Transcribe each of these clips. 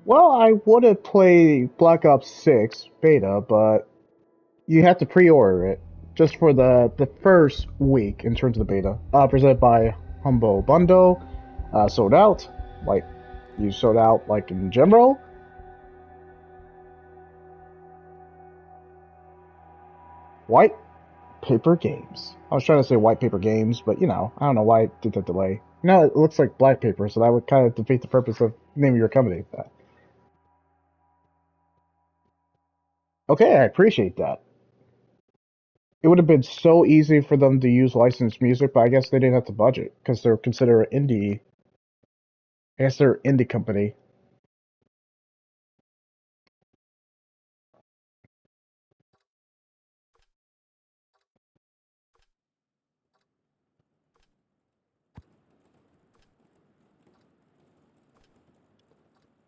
Well, I would have played Black Ops 6 beta, but you have to pre-order it just for the first week in terms of the beta. Presented by Humble Bundle, sold out. Like, you sold out, like, in general. White Paper Games. I was trying to say White Paper Games, but, I don't know why I did that delay. No, it looks like Black Paper, so that would kind of defeat the purpose of naming your company that. Okay, I appreciate that. It would have been so easy for them to use licensed music, but I guess they didn't have the budget because they're considered indie. I guess they're an indie company.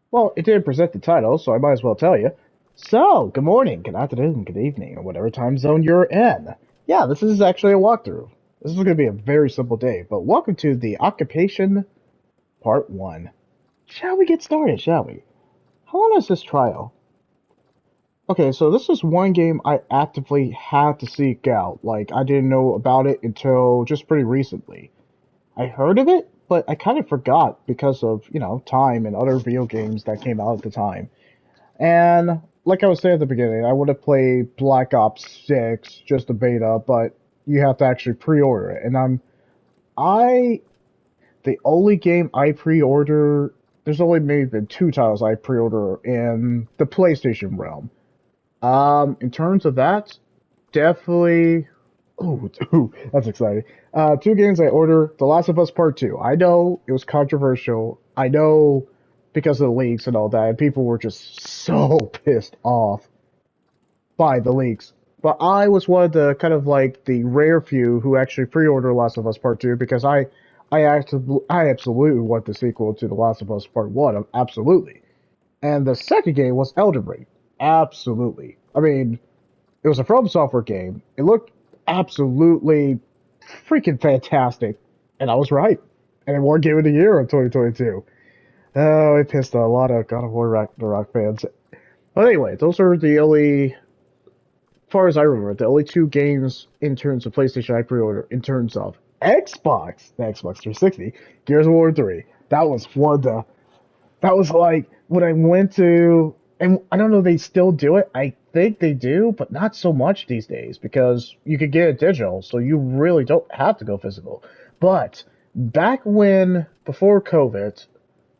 Well, it didn't present the title, so I might as well tell you. So, good morning, good afternoon, good evening, or whatever time zone you're in. Yeah, this is actually a walkthrough. This is going to be a very simple day, but welcome to the Occupation Part 1. Shall we get started, shall we? How long is this trial? Okay, so this is one game I actively had to seek out. Like, I didn't know about it until just pretty recently. I heard of it, but I kind of forgot because of, time and other video games that came out at the time. And like I was saying at the beginning, I would have played Black Ops 6, just the beta, but you have to actually pre-order it. And I, the only game I pre-order, there's only maybe been two titles I pre-order in the PlayStation realm. In terms of that, definitely. Oh, ooh, that's exciting. Two games I ordered. The Last of Us Part 2. I know it was controversial. I know because of the leaks and all that, and people were just so pissed off by the leaks. But I was one of the kind of like the rare few who actually pre-ordered Last of Us Part 2 because I absolutely want the sequel to The Last of Us Part 1. Absolutely. And the second game was Elden Ring. Absolutely. I mean, it was a From Software game. It looked absolutely freaking fantastic, and I was right. And it won Game of the Year in 2022. Oh, it pissed a lot of God of War Ragnarok fans. But anyway, those are the only, as far as I remember, the only two games in terms of PlayStation I pre-ordered. In terms of Xbox, the Xbox 360, Gears of War 3. That was one of the that was like when I went to, and I don't know if they still do it. I think they do, but not so much these days because you could get it digital, so you really don't have to go physical. But back when, before COVID,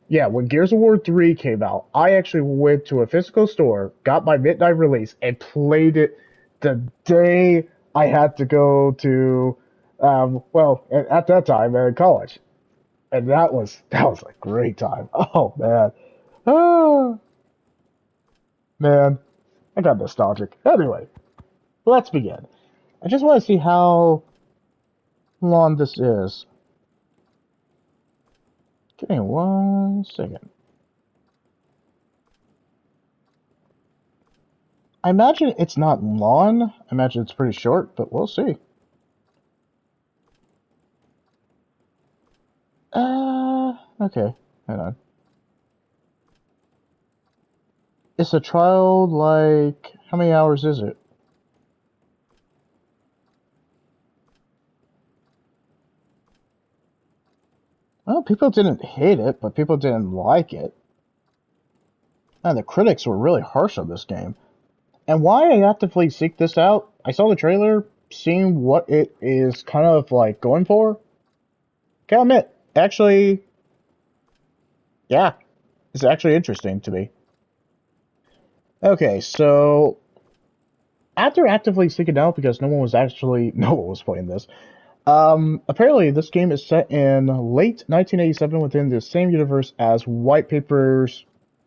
yeah, when Gears of War 3 came out, I actually went to a physical store, got my midnight release, and played it the day I had to go to, well, at that time, college. And that was a great time. Oh man. Oh man. I got nostalgic. Anyway, let's begin. I just want to see how long this is. Give me 1 second. I imagine it's not long. I imagine it's pretty short, but we'll see. Okay. Hang on. It's a trial like how many hours is it? Well, people didn't hate it, but people didn't like it. And the critics were really harsh on this game. And why I actively seek this out, I saw the trailer, seeing what it is kind of like going for. Can't admit, actually, yeah, it's actually interesting to me. Okay, so after actively seeking out because no one was playing this. Apparently this game is set in late 1987 within the same universe as White Paper's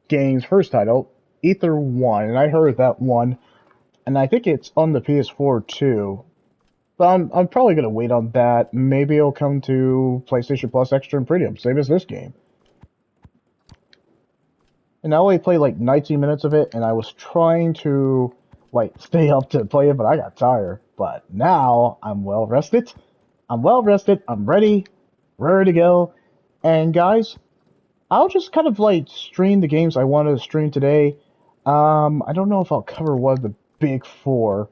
game's first title, Ether 1, and I heard that one, and I think it's on the PS4 too. But I'm probably gonna wait on that. Maybe it'll come to PlayStation Plus Extra and Premium, same as this game. And I only played like 19 minutes of it, and I was trying to like stay up to play it, but I got tired. But now I'm well rested. I'm well rested. I'm ready to go. And guys, I'll just kind of like stream the games I want to stream today. I don't know if I'll cover one of the big four.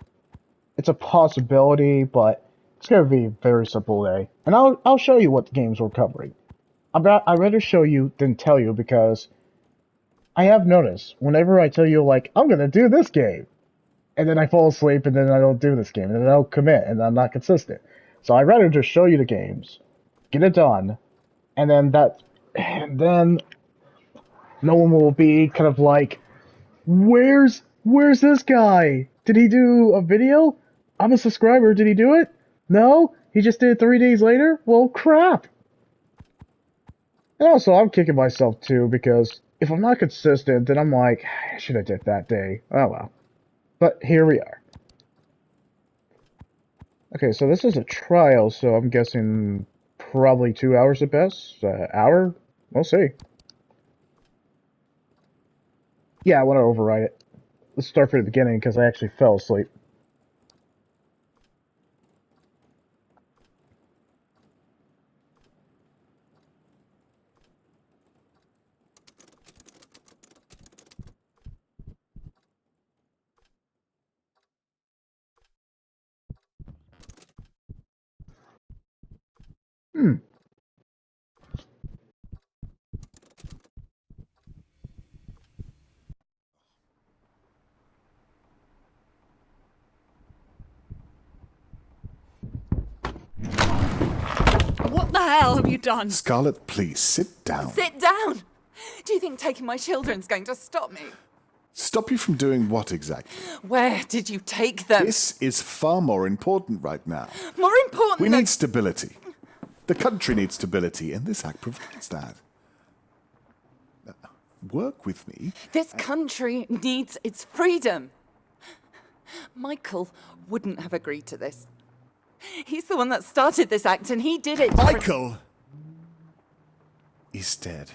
It's a possibility, but it's gonna be a very simple day. And I'll show you what the games we're covering. I'd rather show you than tell you because I have noticed whenever I tell you like I'm gonna do this game, and then I fall asleep and then I don't do this game and then I don't commit and I'm not consistent. So I'd rather just show you the games, get it done, and then no one will be kind of like, where's this guy? Did he do a video? I'm a subscriber. Did he do it? No, he just did it 3 days later. Well, crap. And also, I'm kicking myself too because if I'm not consistent, then I'm like, I should have did that day. Oh well. But here we are. Okay, so this is a trial, so I'm guessing probably 2 hours at best. Hour? We'll see. Yeah, I want to override it. Let's start from the beginning because I actually fell asleep. Hmm. What the hell have you done? Scarlet, please, sit down. Sit down! Do you think taking my children's going to stop me? Stop you from doing what exactly? Where did you take them? This is far more important right now. More important We than... need stability. The country needs stability, and this act provides that. Work with me. This country needs its freedom. Michael wouldn't have agreed to this. He's the one that started this act, and he did it... Michael is dead.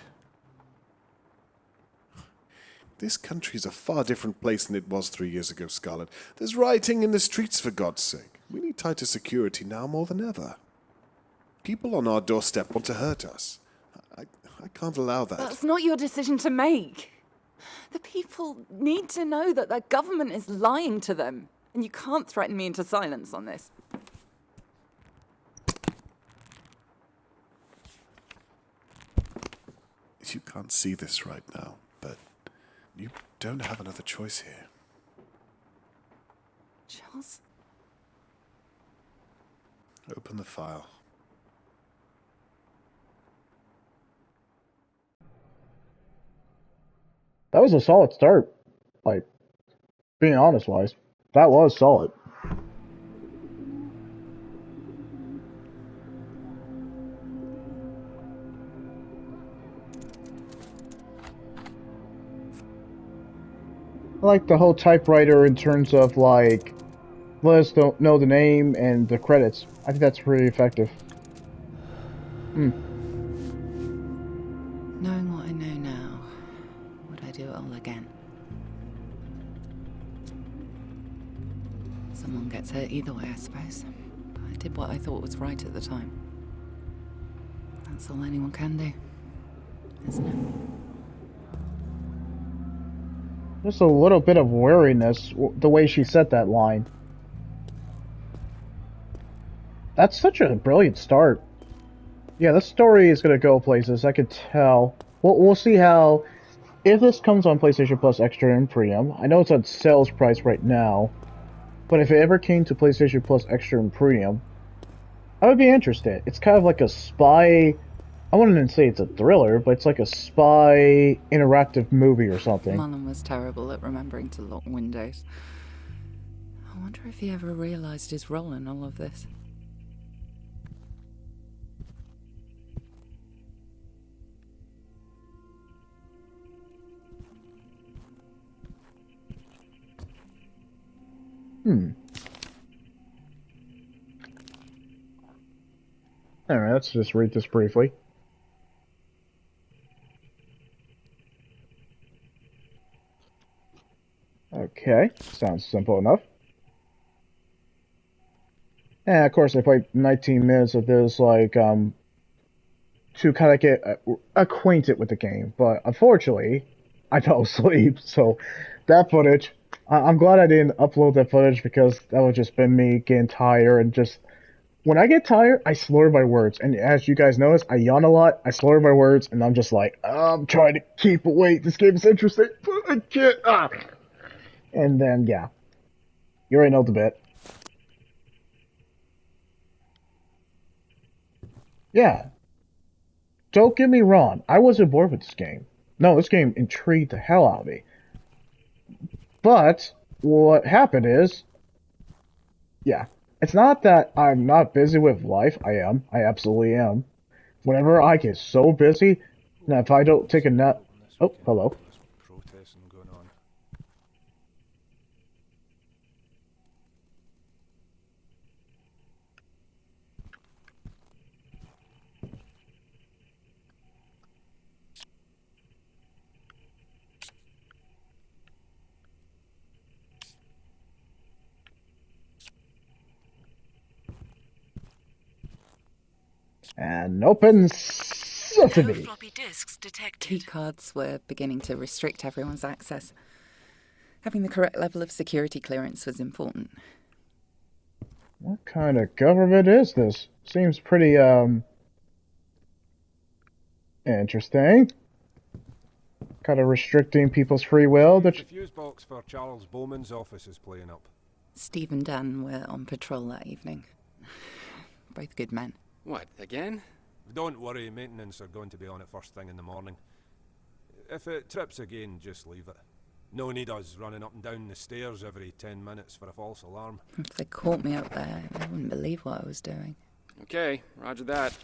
This country is a far different place than it was 3 years ago, Scarlet. There's rioting in the streets, for God's sake. We need tighter security now more than ever. People on our doorstep want to hurt us. I can't allow that. That's not your decision to make. The people need to know that their government is lying to them, and you can't threaten me into silence on this. You can't see this right now, but you don't have another choice here. Charles? Open the file. That was a solid start. Like, being honest wise, that was solid. I like the whole typewriter in terms of like, let us know the name and the credits. I think that's pretty effective. Knowing what I know now, would I do it all again? Someone gets hurt either way, I suppose. But I did what I thought was right at the time. That's all anyone can do, isn't it? Just a little bit of wariness, the way she said that line. That's such a brilliant start. Yeah, this story is gonna go places, I could tell. We'll see how... If this comes on PlayStation Plus Extra and Premium, I know it's on sales price right now, but if it ever came to PlayStation Plus Extra and Premium, I would be interested. It's kind of like a spy... I wouldn't say it's a thriller, but it's like a spy interactive movie or something. Mullen was terrible at remembering to lock windows. I wonder if he ever realized his role in all of this. Alright, let's just read this briefly. Okay, sounds simple enough. And of course I played 19 minutes of this, like, to kind of get acquainted with the game, but unfortunately, I fell asleep. So that footage, I'm glad I didn't upload that footage because that would just been me getting tired and just. When I get tired, I slur my words, and as you guys notice, I yawn a lot. I slur my words, and I'm just like, I'm trying to keep awake. This game is interesting, but I can't. And then yeah, you already know the bit. Yeah, don't get me wrong. I wasn't bored with this game. No, this game intrigued the hell out of me. But what happened is, yeah, it's not that I'm not busy with life. I am. I absolutely am. Whenever I get so busy, now if I don't take a nap. Oh, hello. Protesting going on. And open No sesame. floppy disks detected. Key cards were beginning to restrict everyone's access. Having the correct level of security clearance was important. What kind of government is this? Seems pretty, interesting. Kind of restricting people's free will. The fuse box for Charles Bowman's office is playing up. Steve and Dan were on patrol that evening. Both good men. What, again? Don't worry, maintenance are going to be on it first thing in the morning. If it trips again, just leave it. No need us running up and down the stairs every 10 minutes for a false alarm. If they caught me up there, they wouldn't believe what I was doing. Okay, roger that.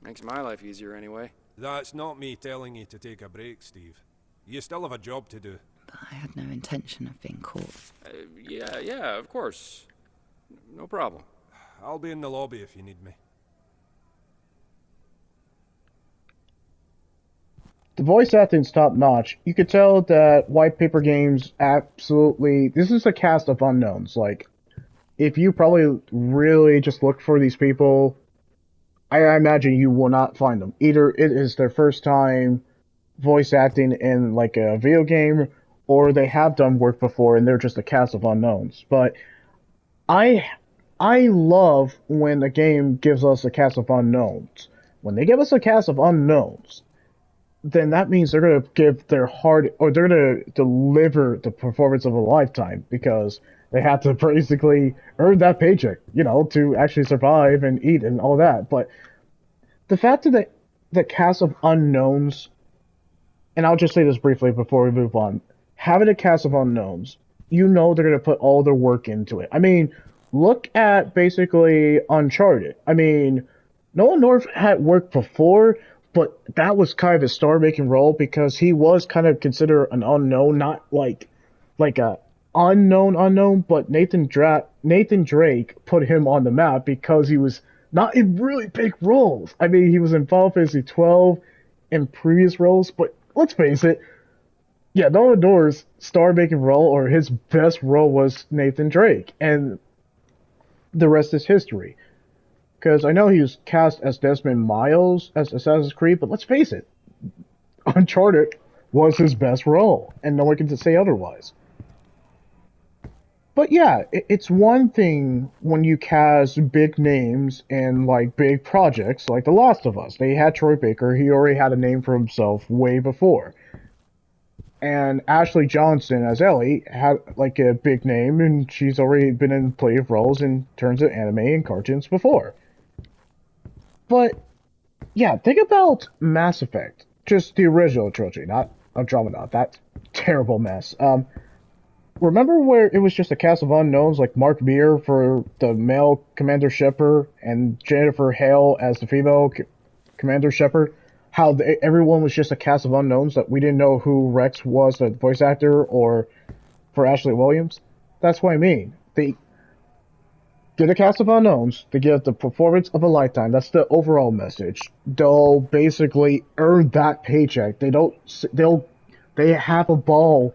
Makes my life easier anyway. That's not me telling you to take a break, Steve. You still have a job to do. But I had no intention of being caught. Yeah, of course. No problem. I'll be in the lobby if you need me. The voice acting's top notch. You could tell that White Paper Games absolutely. This is a cast of unknowns. Like, if you probably really just look for these people, I imagine you will not find them. Either it is their first time voice acting in like a video game, or they have done work before and they're just a cast of unknowns. But I love when a game gives us a cast of unknowns. When they give us a cast of unknowns, then that means they're going to give their heart, or they're going to deliver the performance of a lifetime, because they have to basically earn that paycheck, to actually survive and eat and all that. But the fact that the cast of unknowns, and I'll just say this briefly before we move on, having a cast of unknowns, they're going to put all their work into it. I mean, look at basically Uncharted. I mean, Nolan North had worked before, but that was kind of a star-making role because he was kind of considered an unknown, not like a unknown, but Nathan Drake put him on the map because he was not in really big roles. I mean, he was in Final Fantasy 12 in previous roles, but let's face it, yeah, Nolan North's star-making role, or his best role, was Nathan Drake, and the rest is history. Because I know he was cast as Desmond Miles as Assassin's Creed, but let's face it, Uncharted was his best role, and no one can say otherwise. But yeah, it's one thing when you cast big names in like big projects like The Last of Us. They had Troy Baker; he already had a name for himself way before. And Ashley Johnson as Ellie had like a big name, and she's already been in plenty of roles in terms of anime and cartoons before. But yeah, think about Mass Effect, just the original trilogy, not Andromeda. That terrible mess. Remember where it was just a cast of unknowns, like Mark Meir for the male Commander Shepard and Jennifer Hale as the female Commander Shepard? How everyone was just a cast of unknowns that we didn't know who Rex was, the voice actor, or for Ashley Williams? That's what I mean. They get a cast of unknowns to give the performance of a lifetime. That's the overall message. They'll basically earn that paycheck. They have a ball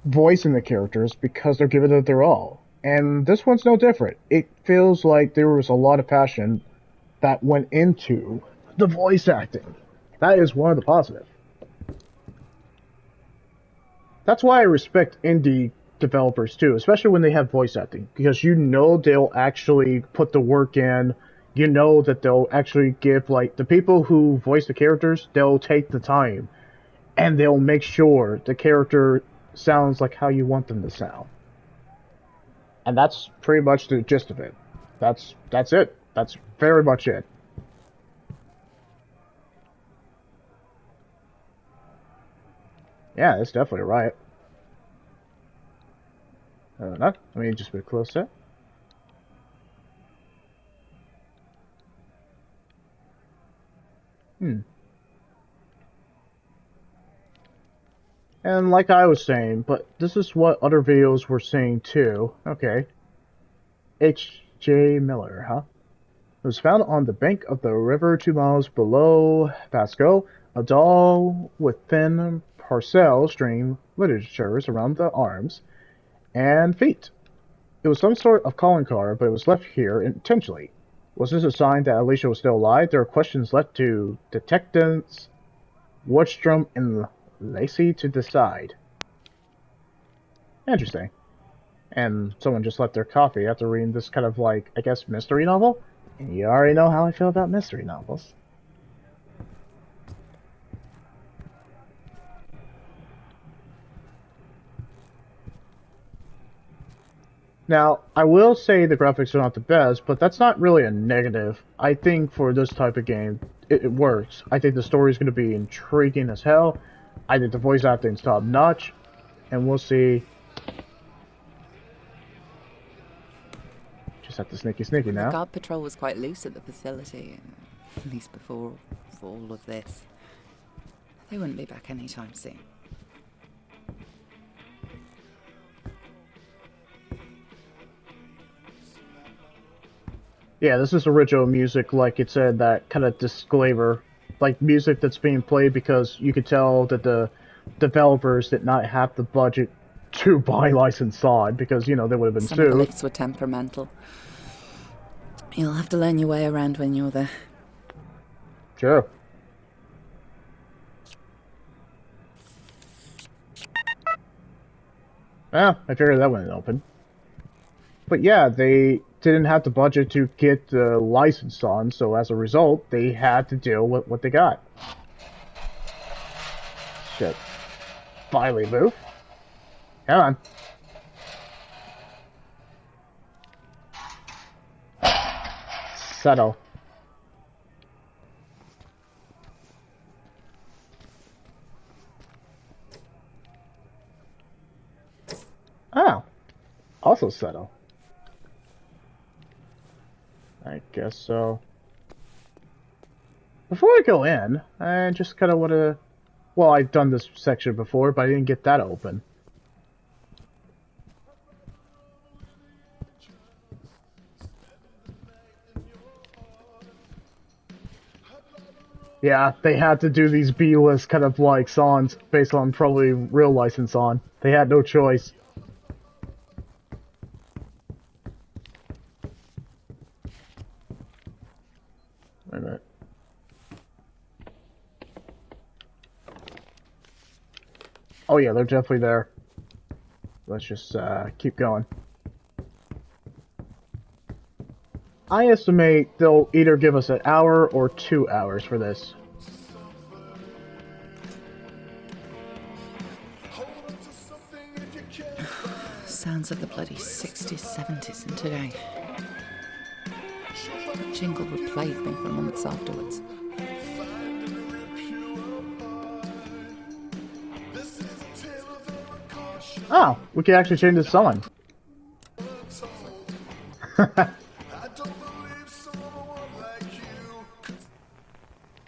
voicing the characters because they're giving it their all. And this one's no different. It feels like there was a lot of passion that went into The voice acting. That is one of the positives. That's why I respect indie developers too, especially when they have voice acting, because you know they'll actually put the work in. You know that they'll actually give, like, the people who voice the characters, they'll take the time and they'll make sure the character sounds like how you want them to sound. And that's pretty much the gist of it. That's it. That's very much it. Yeah, that's definitely right. No, let me just be closer. Hmm. And like I was saying, but this is what other videos were saying too. Okay. H.J. Miller, huh? It was found on the bank of the river 2 miles below Pasco. A doll with thin parcel string ligatures around the arms and feet. It was some sort of calling card, but it was left here intentionally. Was this a sign that Alicia was still alive? There are questions left to detectives Wardstrom and Lacey to decide. Interesting. And someone just left their coffee after reading this kind of, like, I guess, mystery novel? And you already know how I feel about mystery novels. Now, I will say the graphics are not the best, but that's not really a negative. I think for this type of game, it works. I think the story is going to be intriguing as hell. I think the voice acting is top notch, and we'll see. Just have to sneaky The now. guard patrol was quite loose at the facility, at least before all of this. They wouldn't be back anytime soon. Yeah, this is original music, like it said, that kind of disclaimer. Like music that's being played because you could tell that the developers did not have the budget to buy licensed sod because, you know, they would have been Some of the sued. leaks were temperamental. You'll have to learn your way around when you're there. Sure. Yeah, I figured that wouldn't open. But yeah, they didn't have the budget to get the license on, so as a result, they had to deal with what they got. Shit. Finally move. Come on. Settle. Oh. Also settle. I guess so. Before I go in, I just kind of want to... Well, I've done this section before, but I didn't get that open. Yeah, they had to do these B-list kind of like songs based on probably real license on. They had no choice. Wait a minute. Oh yeah, they're definitely there. Let's just keep going. I estimate they'll either give us an hour or 2 hours for this. Sounds of the bloody 60s, 70s and today. That jingle would plague me for months afterwards. Oh, we can actually change the song.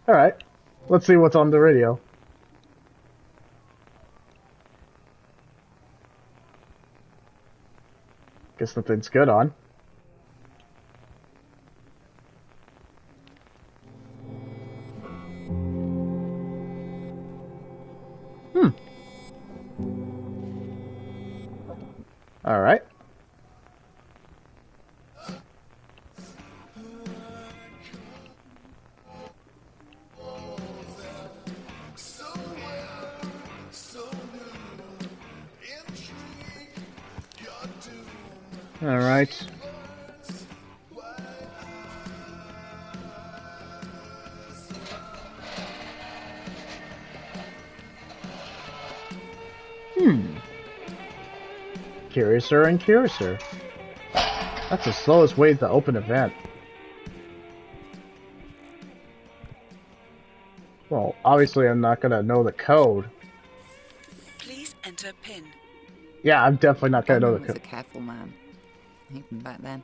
Alright, let's see what's on the radio. Guess nothing's good on. Alright. Alright. Curiouser and curiouser. That's the slowest way to open a vent. Well, obviously I'm not gonna know the code. Please enter PIN. Yeah, I'm definitely not gonna know Bowman the was a code. careful man, even back then.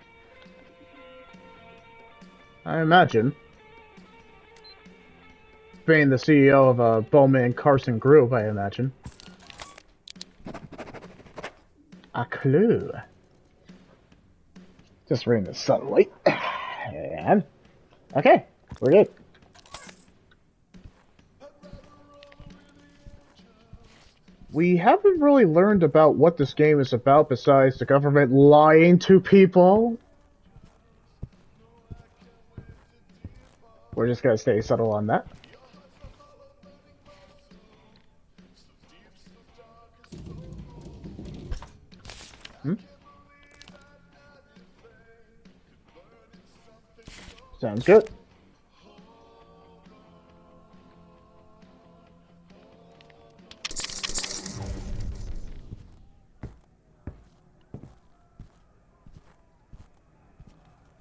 I imagine. Being the CEO of a Bowman Carson group, I imagine. A clue. Just reading the sunlight. And okay, we're good. We haven't really learned about what this game is about besides the government lying to people. We're just gonna stay subtle on that. Sounds good.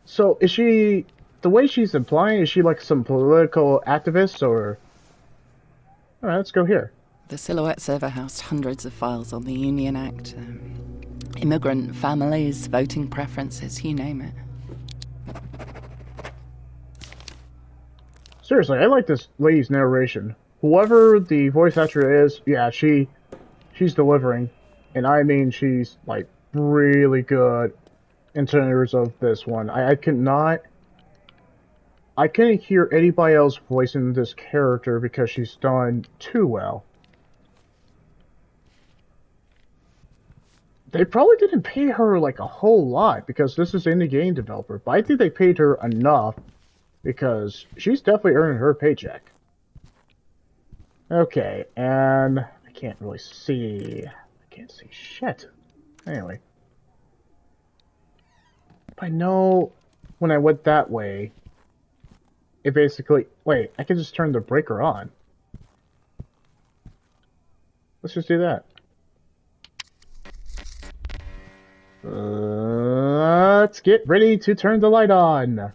So, is she, the way she's implying, is she like some political activist or? Alright, let's go here. The Silhouette server housed hundreds of files on the Union Act, immigrant families, voting preferences, you name it. Seriously, I like this lady's narration. Whoever the voice actor is, yeah, she's delivering. And I mean, she's like really good in terms of this one. I couldn't hear anybody else voicing this character because she's done too well. They probably didn't pay her like a whole lot because this is indie game developer, but I think they paid her enough because she's definitely earning her paycheck. Okay, and I can't really see. I can't see shit. Anyway. I know when I went that way, it basically... Wait, I can just turn the breaker on. Let's just do that. Let's get ready to turn the light on.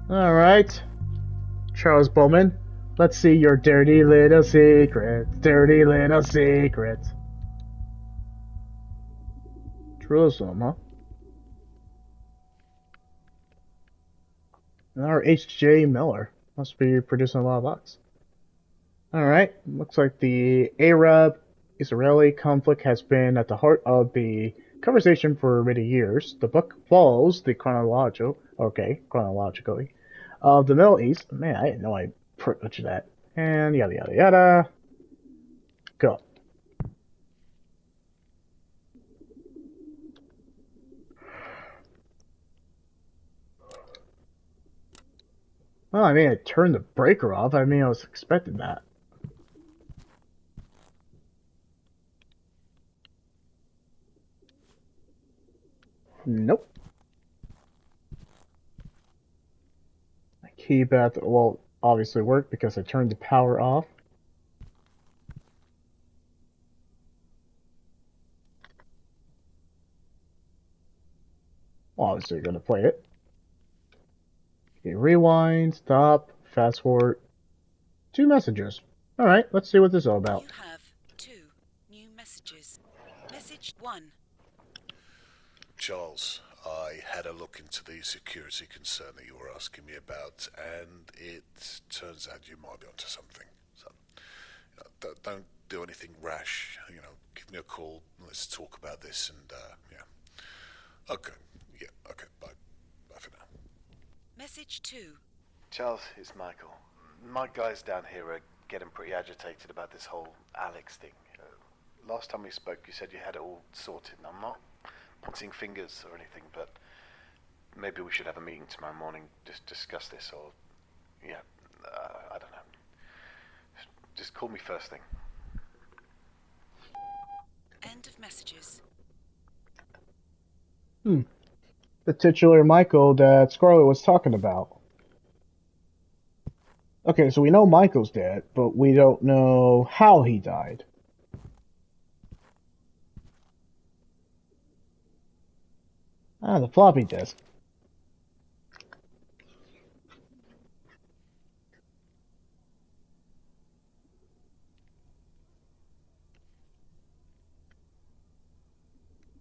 Alright. Charles Bowman, let's see your dirty little secret. Dirty little secret. Jerusalem, huh? Our H.J. Miller must be producing a lot of bucks. Alright, looks like the Arab-Israeli conflict has been at the heart of the conversation for many years. The book follows the chronologically, of the Middle East. Man, I didn't know I butchered that. And yada yada yada. Go. Well, I mean, I turned the breaker off. I mean, I was expecting that. Nope. My keypad will obviously work because I turned the power off. Well, obviously, you're going to play it. Okay, rewind, stop, fast forward. 2 messages. Alright, let's see what this is all about. You have 2 new messages. Message 1. Charles, I had a look into the security concern that you were asking me about, and it turns out you might be onto something. So, don't do anything rash. Give me a call. Let's talk about this, and yeah. Okay. Yeah. Okay. Bye. Bye for now. Message 2. Charles, it's Michael. My guys down here are getting pretty agitated about this whole Alex thing. last time we spoke, you said you had it all sorted. And I'm not pointing fingers or anything, but maybe we should have a meeting tomorrow morning, just discuss this, or yeah, I don't know. Just call me first thing. End of messages. The titular Michael that Scarlet was talking about. Okay, so we know Michael's dead, but we don't know how he died. Ah, the floppy disk.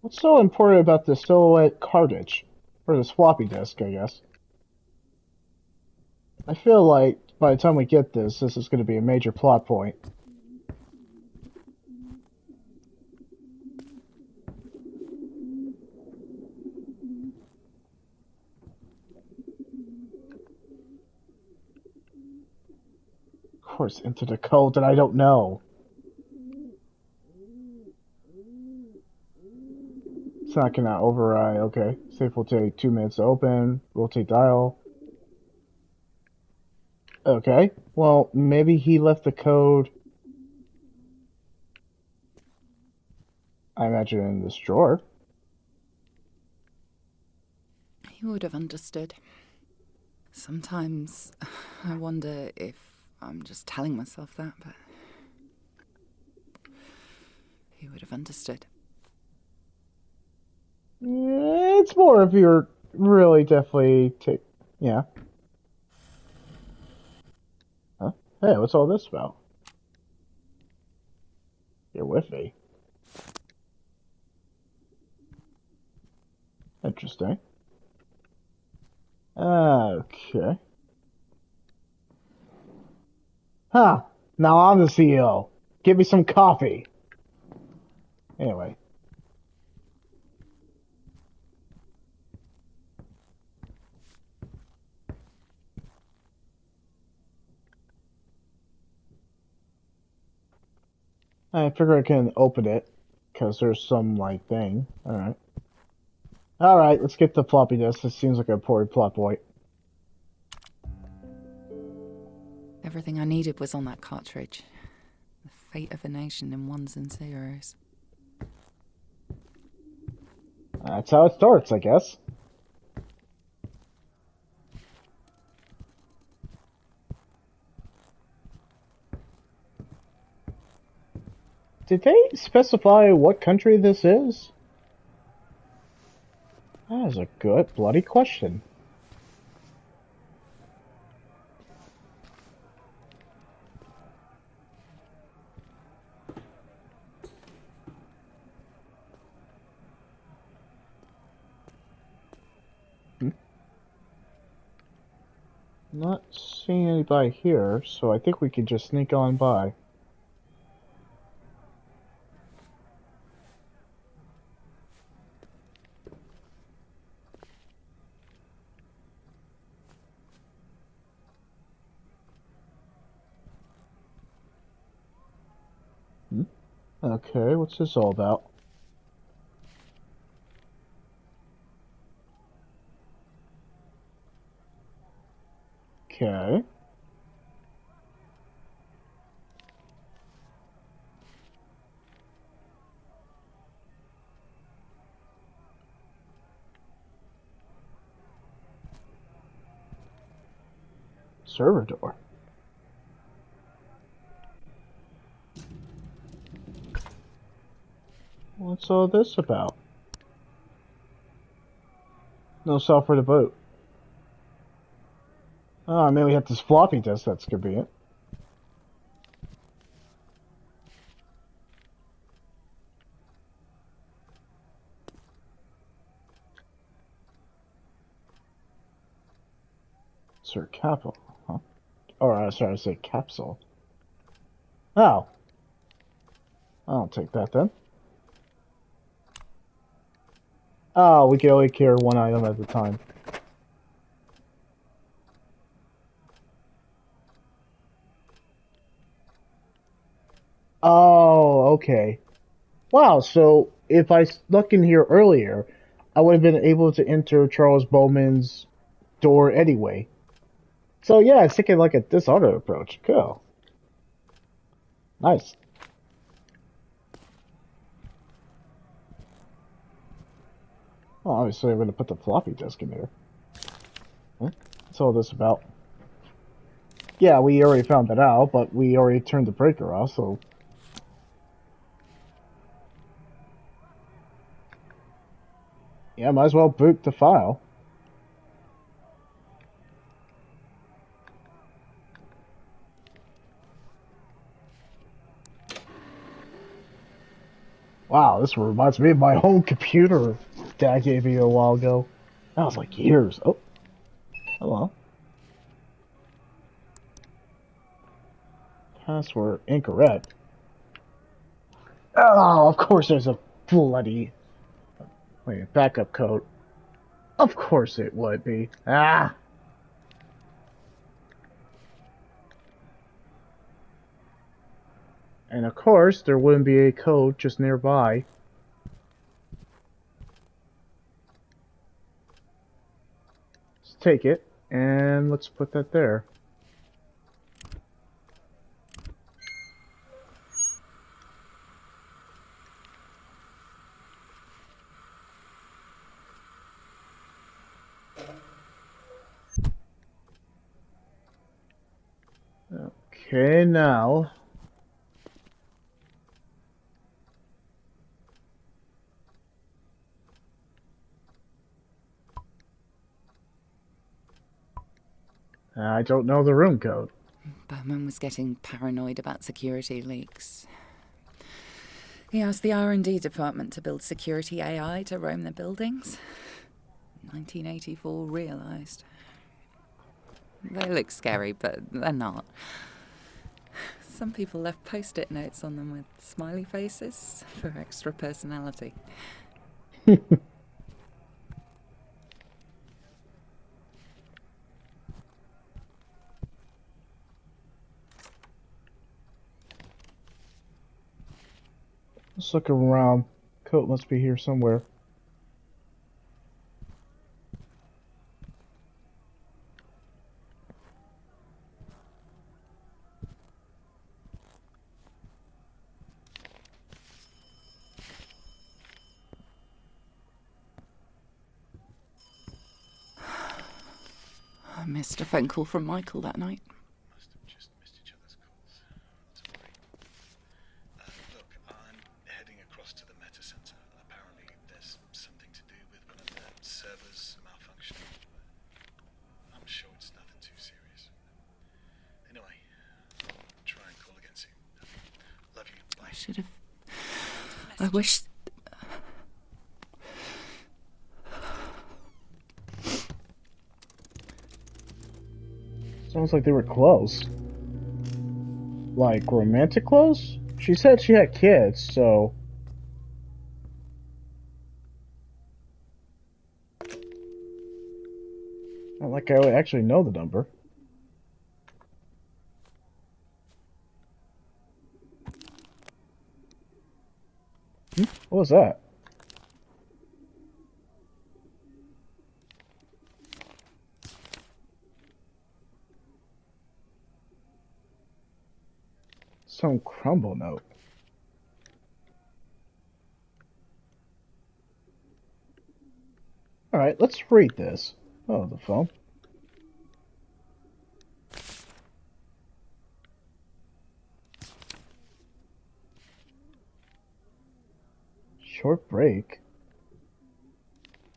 What's so important about the silhouette cartridge? Or this floppy disk, I guess. I feel like by the time we get this is going to be a major plot point. Of course, into the code that I don't know. It's not gonna override, okay. Safe will take 2 minutes to open. Rotate dial. Okay. Well, maybe he left the code, I imagine, in this drawer. He would have understood. Sometimes I wonder if I'm just telling myself that, but he would have understood. It's more if you're really definitely take. Yeah. Huh? Hey, what's all this about? You're with me. Interesting. Okay. Huh. Now I'm the CEO. Give me some coffee. Anyway. I figure I can open it, because there's some, like, thing. Alright. Alright, let's get the floppy disk. This seems like a poor plot point. Everything I needed was on that cartridge. The fate of a nation in ones and zeros. That's how it starts, I guess. Did they specify what country this is? That is a good bloody question. Not seeing anybody here, so I think we can just sneak on by. Okay, what's this all about? Okay. Server door. What's all this about? No software to boot. Oh, I mean, we have this floppy disk, that's convenient. Sir Capsule, huh? Or, sorry, I said capsule. Oh. I'll take that then. Oh, we can only carry one item at a time. Oh, okay. Wow, so if I snuck in here earlier, I would have been able to enter Charles Bowman's door anyway. So yeah, it's taking like a disordered approach. Cool. Nice. Well, obviously I'm going to put the floppy disk in here. Huh? What's all this about? Yeah, we already found that out, but we already turned the breaker off, so... Yeah, might as well boot the file. Wow, this reminds me of my home computer Dad gave me a while ago. That was like years. Oh, hello. Password incorrect. Oh, of course there's a bloody... Wait, backup code. Of course it would be. Ah! And of course, there wouldn't be a code just nearby. Let's take it, and let's put that there. Okay, now... I don't know the room code. Bowman was getting paranoid about security leaks. He asked the R&D department to build security AI to roam the buildings. 1984 realised. They look scary, but they're not. Some people left post-it notes on them with smiley faces for extra personality. Let's look around. Code must be here somewhere. I missed a phone call from Michael that night. Must have just missed each other's calls. Not to worry. Look, I'm heading across to the Meta Center. Apparently, there's something to do with one of the servers malfunctioning. I'm sure it's nothing too serious. Anyway, I'll try and call again soon. Love you. Bye. I should have... I wish... Sounds like they were close. Like, romantic close? She said she had kids, so... Not like I would actually know the number. What was that? Some crumble note. Alright, let's read this. Oh, the phone. Short break.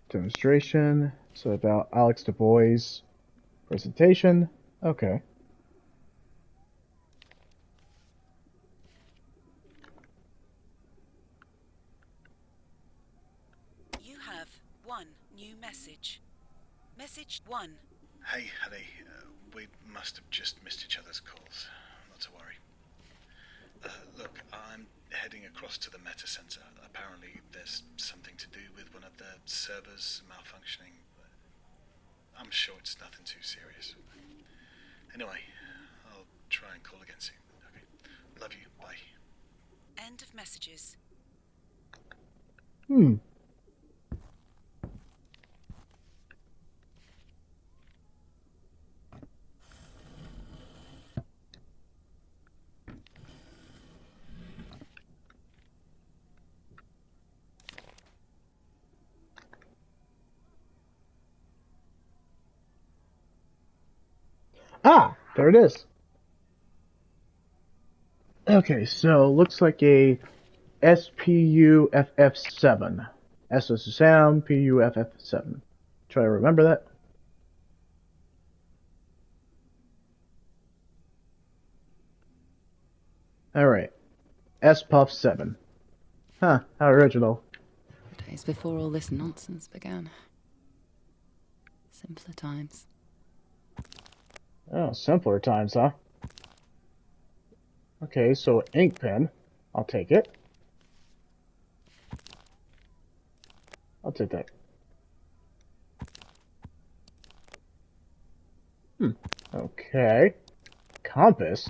Demonstration. So about Alex Du Bois. Presentation. Okay. You have one new message. Message 1. Hey, honey. We must have just missed each other's calls. Not to worry. Look, I'm heading across to the Meta Center. Apparently, there's something to do with one of the servers malfunctioning. I'm sure it's nothing too serious. Anyway, I'll try and call again soon. Okay. Love you. Bye. End of messages. Hmm. Ah, there it is. Okay, so looks like a SPUFF7. S is the sound, PUFF7. Try to remember that. Alright, SPUF7. Huh, how original. The days before all this nonsense began. Simpler times. Oh, simpler times, huh? Okay, so ink pen. I'll take it. I'll take that. Okay. Compass?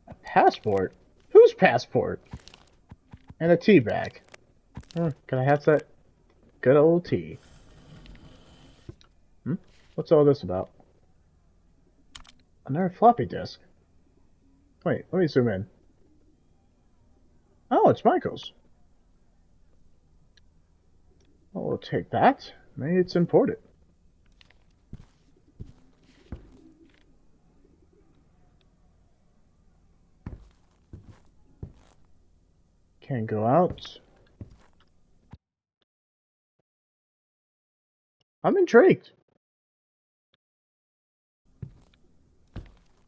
A passport? Whose passport? And a tea bag. Can I have that good old tea? What's all this about? Another floppy disk. Wait, let me zoom in. Oh, it's Michael's. Well, we'll take that. Maybe it's imported. Can't go out. I'm intrigued.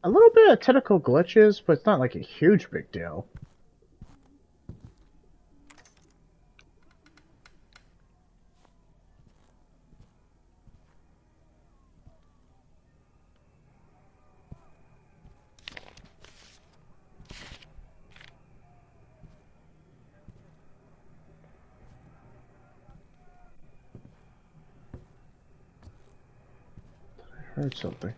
A little bit of technical glitches, but it's not like a huge big deal. I heard something.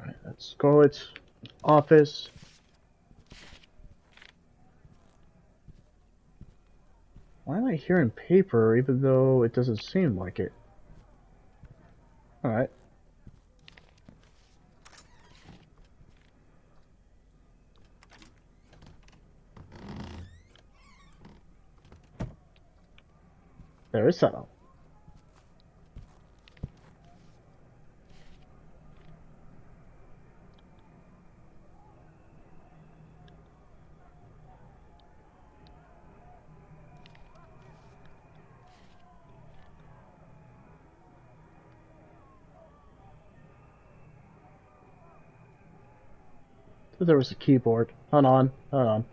Right, that's Scarlett's office. Why am I hearing paper even though it doesn't seem like it? Alright. There is subtle. There was a keyboard. Hold on, hold on.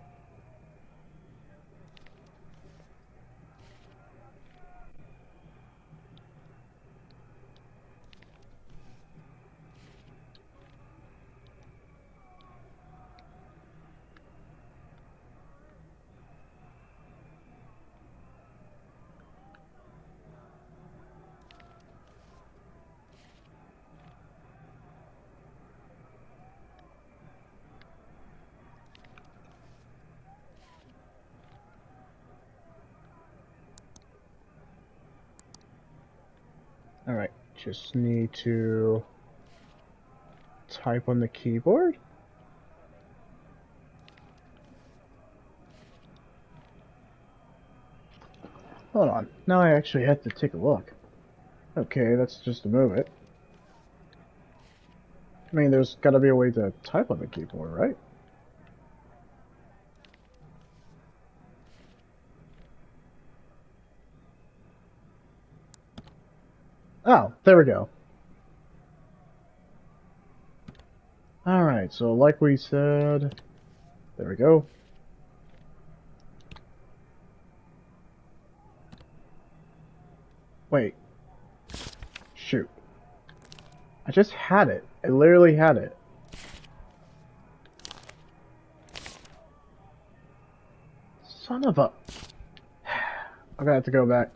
Alright, just need to type on the keyboard. Hold on, now I actually have to take a look. Okay, that's just to move it. I mean, there's gotta be a way to type on the keyboard, right? Oh, there we go. Alright. Alright, so like we said, there we go. Wait. Shoot. I just had it. I literally had it. Son of a... I'm gonna have to go back.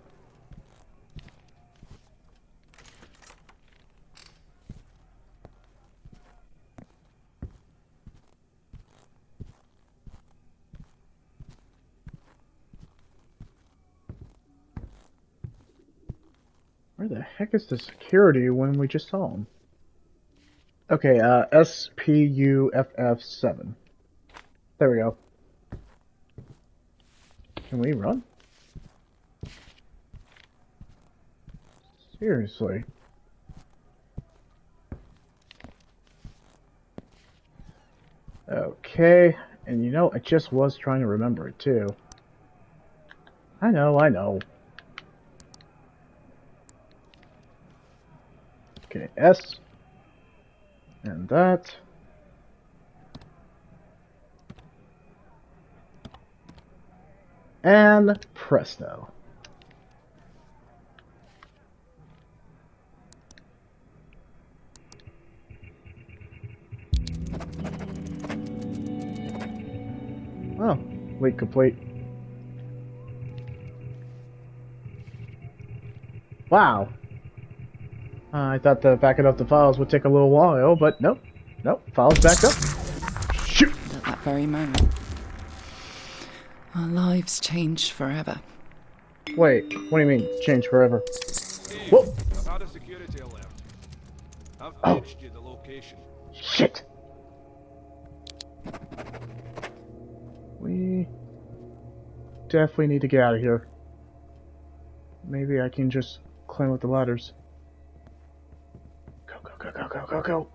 Where the heck is the security when we just saw him? Okay, SPUFF7. There we go. Can we run? Seriously. Okay, and you know, I just was trying to remember it too. I know, I know. Okay, S. And that. And presto. Oh, leak complete. Wow. I thought the backing up the files would take a little while, but nope. Nope, files backed up. Shoot! At that very moment, our lives changed forever. Wait, what do you mean, change forever? Steve, Whoa! I've had a security alert. I've Oh. paged you the location. Shit! We definitely need to get out of here. Maybe I can just climb up the ladders. Go, go, go, go, go, go, go!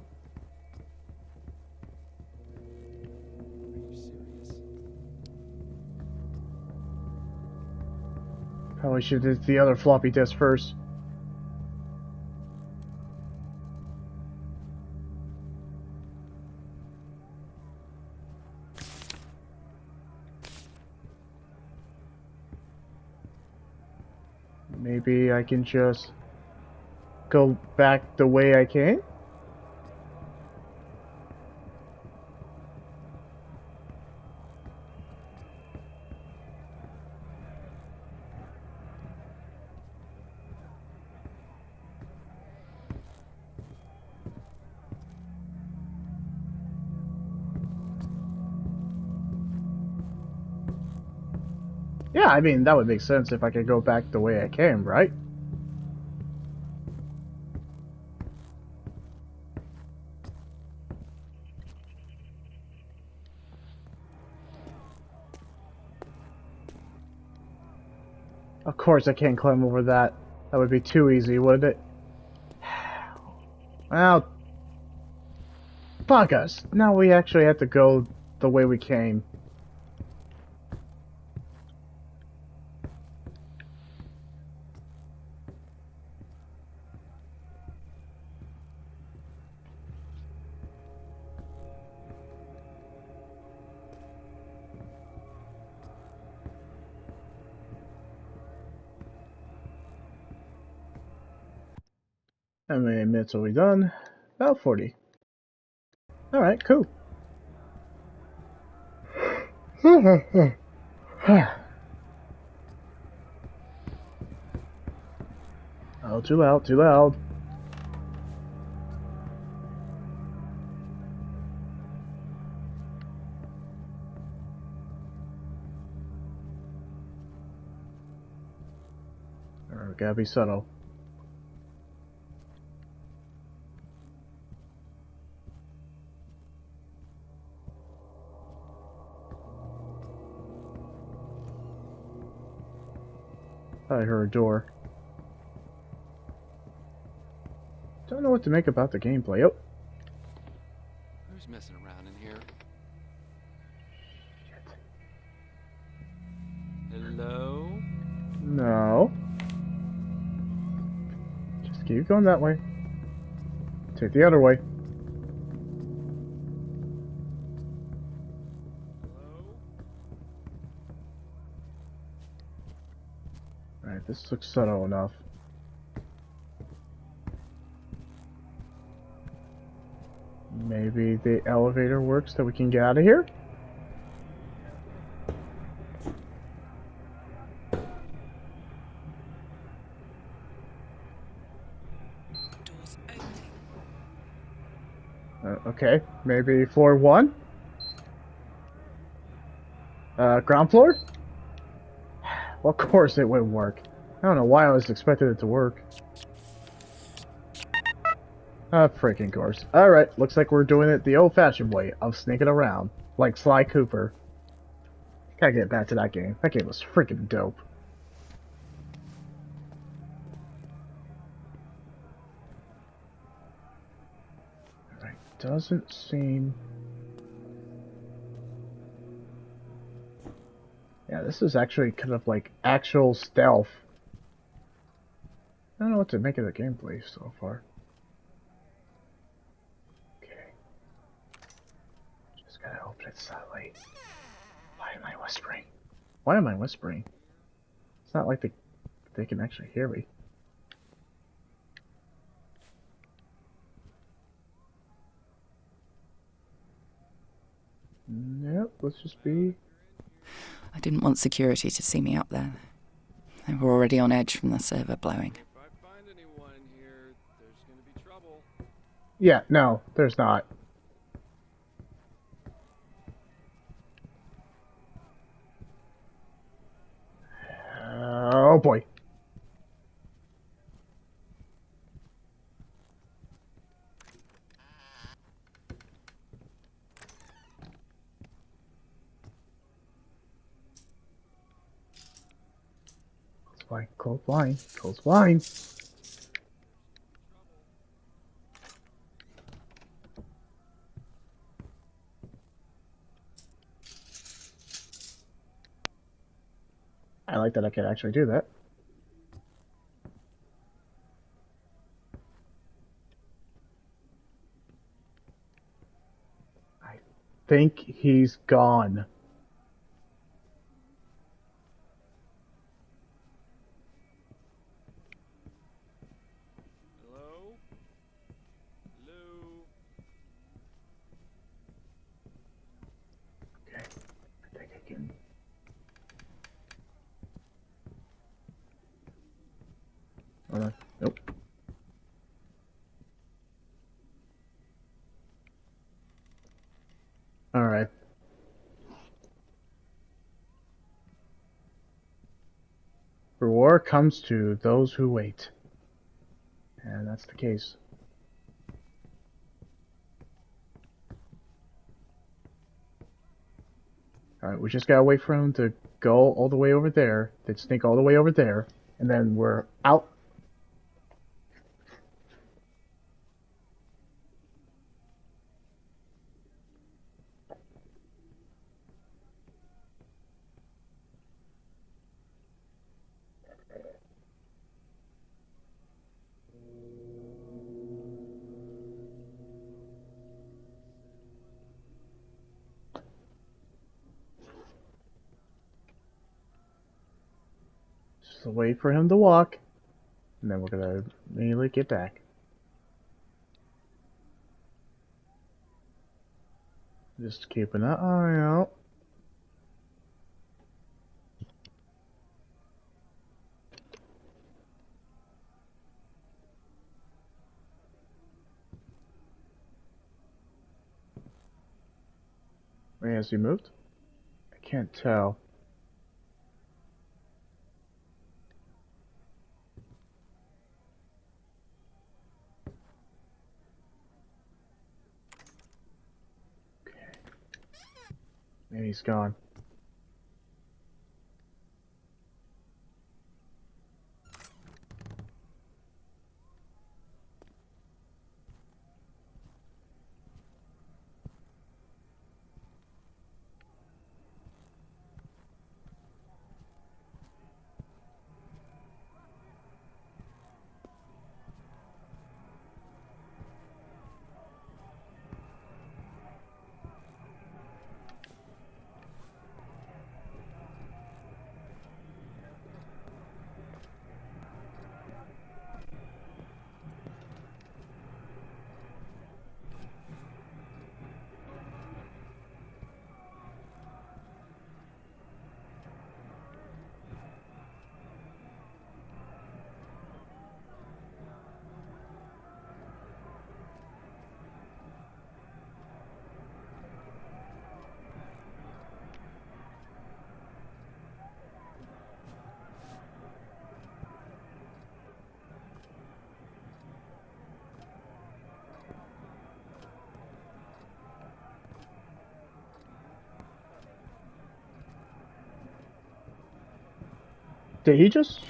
Are you serious? Probably should have did the other floppy disk first. Maybe I can just go back the way I came? Yeah, I mean, that would make sense if I could go back the way I came, right? Of course I can't climb over that. That would be too easy, wouldn't it? Well, fuck us. Now we actually have to go the way we came. How many minutes are we done? About 40. Alright, cool. Oh, too loud, too loud. Alright, we gotta be subtle. I heard a door. Don't know what to make about the gameplay. Oh, Who's messing around in here? Hello? no. Just keep going that way. Take the other way. This looks subtle enough. Maybe the elevator works so we can get out of here? Doors opening. Okay, maybe floor 1? Ground floor? Well, of course it would work. I don't know why I was expecting it to work. Freaking course. Alright, looks like we're doing it the old-fashioned way of sneaking around, like Sly Cooper. Gotta get back to that game. That game was freaking dope. Alright, doesn't seem... Yeah, this is actually kind of like actual stealth. I don't know what to make of the gameplay so far. Okay. Just gotta open it subtly. Why am I whispering? Why am I whispering? It's not like they can actually hear me. Nope, let's just be... I didn't want security to see me up there. They were already on edge from the server blowing. If I find anyone in here, there's gonna be trouble. Yeah, no, there's not. Oh boy. Close blind, close blind. I like that I can actually do that. I think he's gone. Hello? Hello? Okay, I think I can... Hold on. Nope. Alright. Reward comes to those who wait. And that's the case. Alright, we just gotta wait for him to go all the way over there, then sneak all the way over there, and then we're out. Just wait for him to walk, and then we're gonna immediately get back. Just keeping an eye out. Wait, has he moved? I can't tell. Okay. Maybe he's gone. Did he just...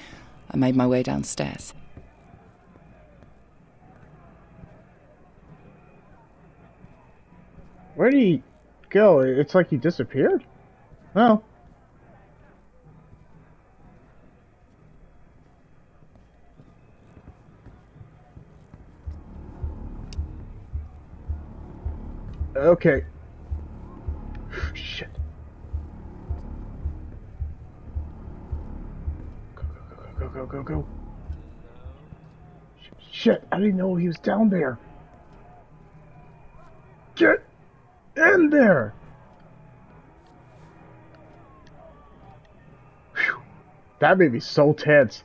I made my way downstairs. Where did he go? It's like he disappeared? Oh. Okay. Shit. Go, go, go, go, go. Shit, I didn't know he was down there. Get in there! Whew. That made me so tense.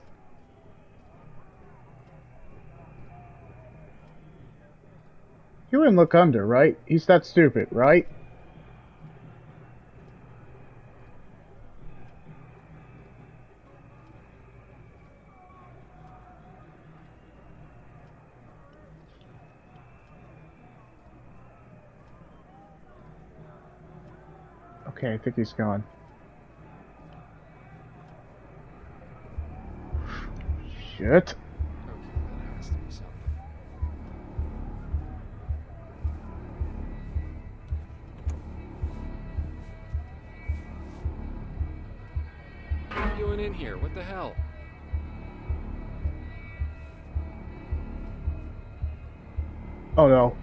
He wouldn't look under, right? He's that stupid, right? Okay, I think he's gone. Shit. What are you doing in here? What the hell? Oh no.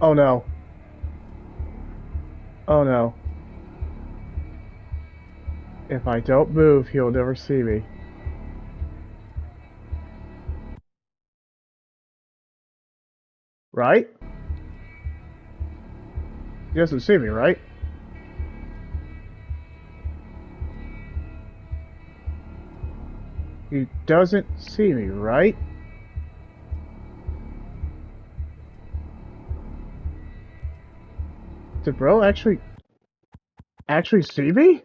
Oh no. Oh no. If I don't move, he'll never see me. Right? He doesn't see me, right? He doesn't see me, right? Did bro actually see me?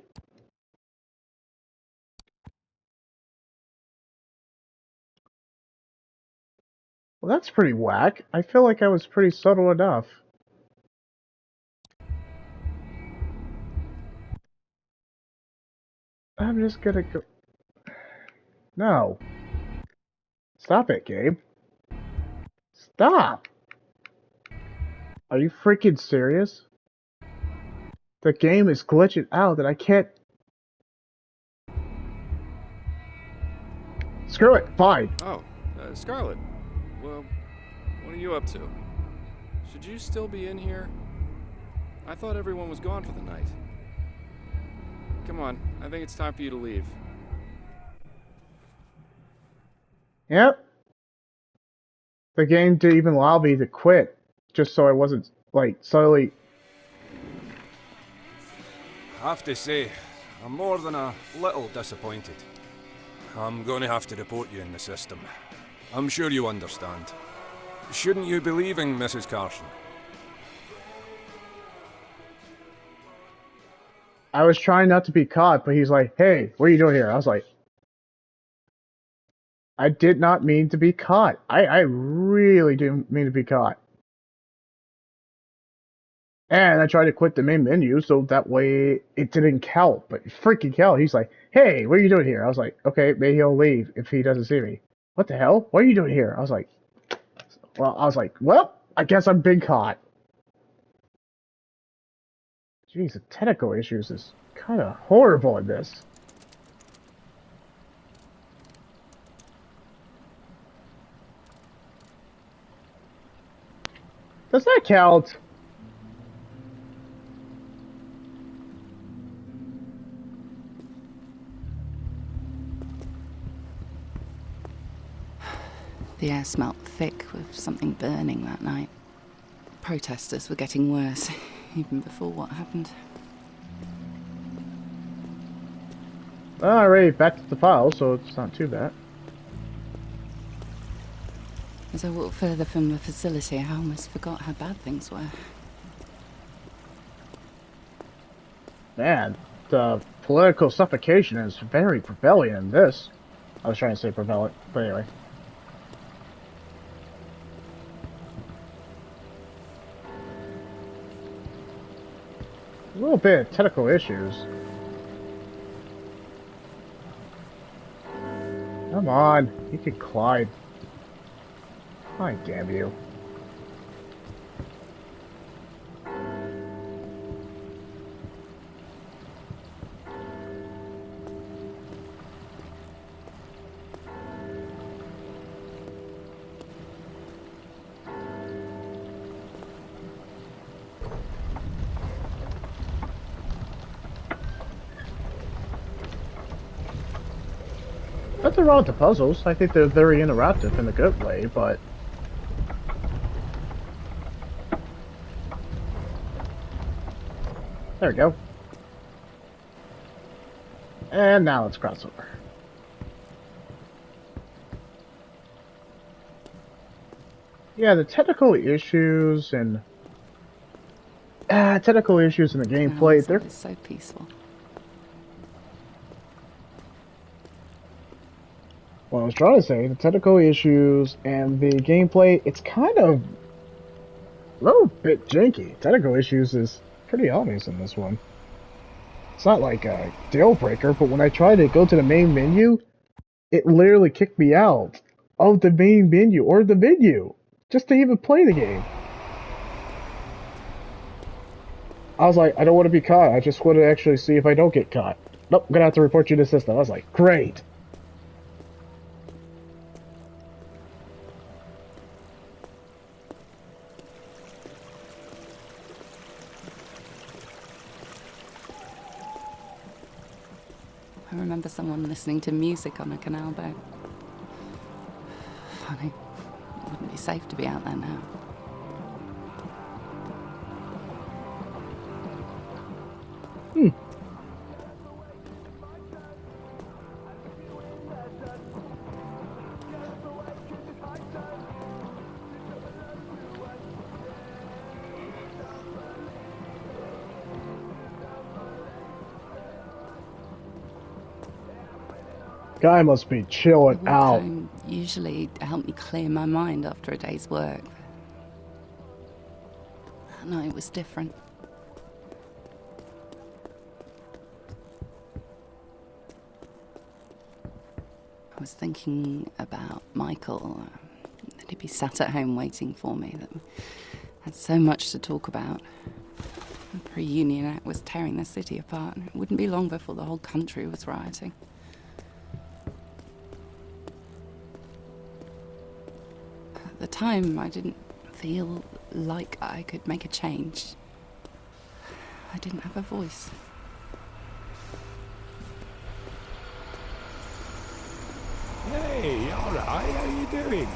Well, that's pretty whack. I feel like I was pretty subtle enough. I'm just gonna go... No. Stop it, Gabe. Stop! Are you freaking serious? The game is glitching out and I can't... Screw it, fine. Oh, Scarlet. Well, what are you up to? Should you still be in here? I thought everyone was gone for the night. Come on, I think it's time for you to leave. Yep. The game didn't even allow me to quit, just so I wasn't, like, suddenly... I have to say, I'm more than a little disappointed. I'm going to have to report you in the system. I'm sure you understand. Shouldn't you be leaving, Mrs. Carson? I was trying not to be caught, but he's like, hey, what are you doing here? I was like, I did not mean to be caught. I really didn't mean to be caught. And I tried to quit the main menu so that way it didn't count, but it freaking count. He's like, hey, what are you doing here? I was like, okay, maybe he'll leave if he doesn't see me. What the hell? What are you doing here? I was like, well, I guess I'm being caught. Jeez, the technical issues is kind of horrible in this. Does that count? The air smelt thick with something burning that night. Protesters were getting worse, even before what happened. Well, I already backed up the file, so it's not too bad. As I walked further from the facility, I almost forgot how bad things were. Man, the political suffocation is very prevalent in this. I was trying to say prevalent, but anyway. A little bit of technical issues. Come on, you can climb. I damn you. Nothing wrong with the puzzles. I think they're very interactive in a good way, but... There we go. And now let's cross over. Yeah, the technical issues and... technical issues in the gameplay, they're... It's so peaceful. Well, I was trying to say, the technical issues and the gameplay, it's kind of a little bit janky. Technical issues is pretty obvious in this one. It's not like a deal breaker, but when I tried to go to the main menu, it literally kicked me out of the main menu, or the menu, just to even play the game. I was like, I don't want to be caught, I just want to actually see if I don't get caught. Nope, I'm gonna have to report you to the system. I was like, great. I remember someone listening to music on a canal boat. Funny. It wouldn't be safe to be out there now. Guy must be chilling The walk out. home usually helped me clear my mind after a day's work. That night was different. I was thinking about Michael, that he'd be sat at home waiting for me, that we had so much to talk about. The pre-Union Act was tearing the city apart, and it wouldn't be long before the whole country was rioting. At the time, I didn't feel like I could make a change. I didn't have a voice. Hey, alright, how you doing?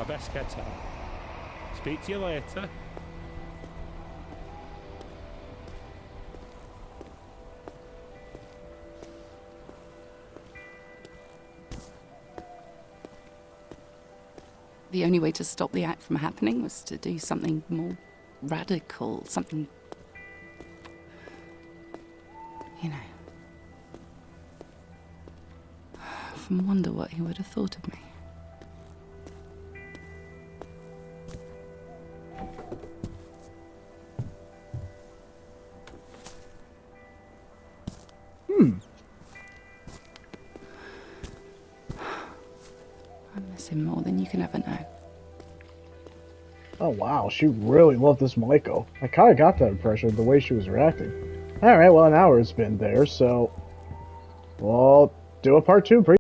I best get out. Speak to you later. The only way to stop the act from happening was to do something more radical, something, you know. I often wonder what he would have thought of me. I miss him more than you can ever know. Oh wow, she really loved this Maiko. I kind of got that impression the way she was reacting. Alright, well an hour's been there, so... We'll do a part 2 pretty